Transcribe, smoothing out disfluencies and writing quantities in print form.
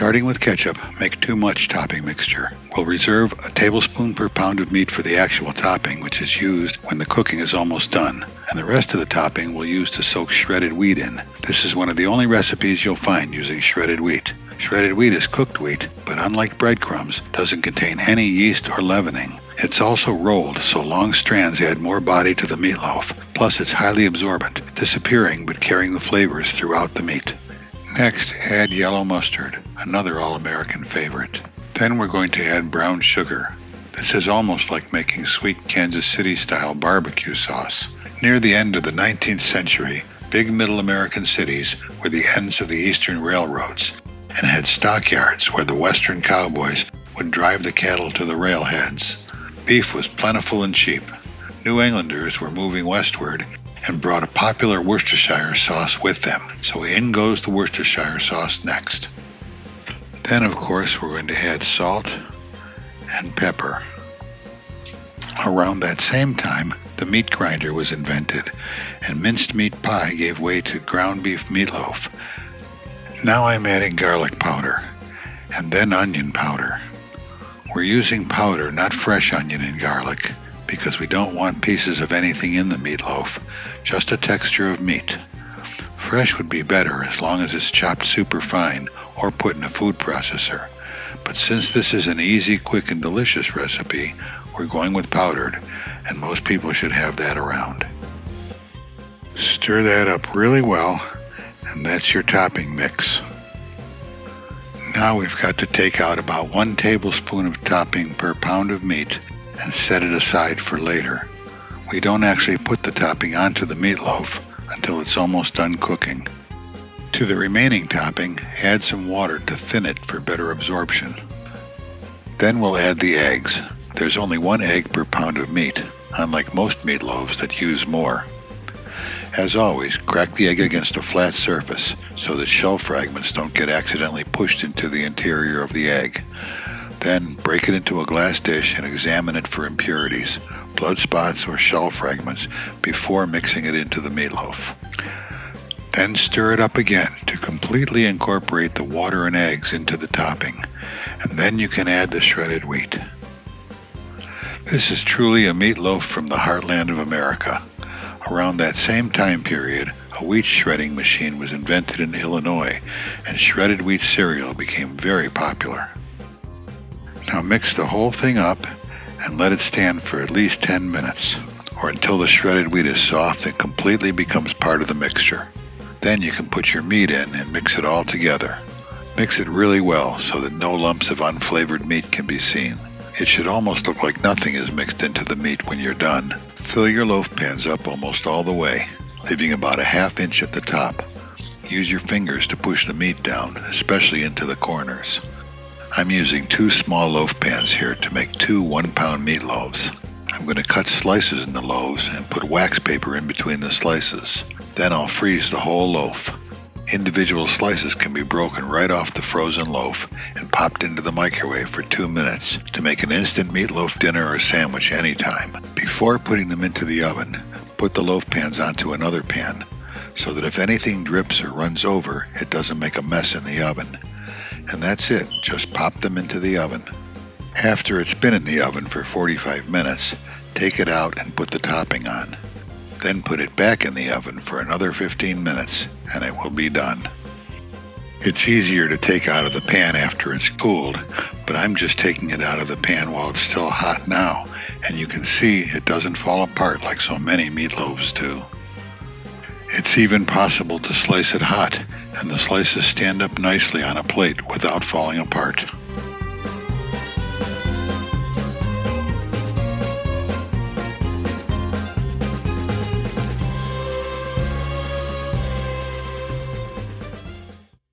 Starting with ketchup, make too much topping mixture. We'll reserve a tablespoon per pound of meat for the actual topping, which is used when the cooking is almost done, and the rest of the topping we'll use to soak shredded wheat in. This is one of the only recipes you'll find using shredded wheat. Shredded wheat is cooked wheat, but unlike breadcrumbs, doesn't contain any yeast or leavening. It's also rolled, so long strands add more body to the meatloaf. Plus, it's highly absorbent, disappearing but carrying the flavors throughout the meat. Next, add yellow mustard, another All-American favorite. Then we're going to add brown sugar. This is almost like making sweet Kansas City-style barbecue sauce. Near the end of the 19th century, big middle American cities were the ends of the eastern railroads and had stockyards where the western cowboys would drive the cattle to the railheads. Beef was plentiful and cheap. New Englanders were moving westward and brought a popular Worcestershire sauce with them, so in goes the Worcestershire sauce next. Then, of course, we're going to add salt and pepper. Around that same time, the meat grinder was invented, and minced meat pie gave way to ground beef meatloaf. Now I'm adding garlic powder, and then onion powder. We're using powder, not fresh onion and garlic, because we don't want pieces of anything in the meatloaf, just a texture of meat. Fresh would be better as long as it's chopped super fine or put in a food processor. But since this is an easy, quick, and delicious recipe, we're going with powdered, and most people should have that around. Stir that up really well, and that's your topping mix. Now we've got to take out about 1 tablespoon of topping per pound of meat and set it aside for later. We don't actually put the topping onto the meatloaf until it's almost done cooking. To the remaining topping, add some water to thin it for better absorption. Then we'll add the eggs. There's only 1 egg per pound of meat, unlike most meatloaves that use more. As always, crack the egg against a flat surface so that shell fragments don't get accidentally pushed into the interior of the egg. Then break it into a glass dish and examine it for impurities, blood spots, or shell fragments before mixing it into the meatloaf. Then stir it up again to completely incorporate the water and eggs into the topping, and then you can add the shredded wheat. This is truly a meatloaf from the heartland of America. Around that same time period, a wheat shredding machine was invented in Illinois, and shredded wheat cereal became very popular. Now mix the whole thing up and let it stand for at least 10 minutes, or until the shredded wheat is soft and completely becomes part of the mixture. Then you can put your meat in and mix it all together. Mix it really well so that no lumps of unflavored meat can be seen. It should almost look like nothing is mixed into the meat when you're done. Fill your loaf pans up almost all the way, leaving about a ½ inch at the top. Use your fingers to push the meat down, especially into the corners. I'm using 2 small loaf pans here to make 2 1-pound meatloaves. I'm going to cut slices in the loaves and put wax paper in between the slices. Then I'll freeze the whole loaf. Individual slices can be broken right off the frozen loaf and popped into the microwave for 2 minutes to make an instant meatloaf dinner or sandwich anytime. Before putting them into the oven, put the loaf pans onto another pan so that if anything drips or runs over, it doesn't make a mess in the oven. And that's it, just pop them into the oven. After it's been in the oven for 45 minutes, take it out and put the topping on. Then put it back in the oven for another 15 minutes, and it will be done. It's easier to take out of the pan after it's cooled, but I'm just taking it out of the pan while it's still hot now, and you can see it doesn't fall apart like so many meatloaves do. It's even possible to slice it hot, and the slices stand up nicely on a plate without falling apart.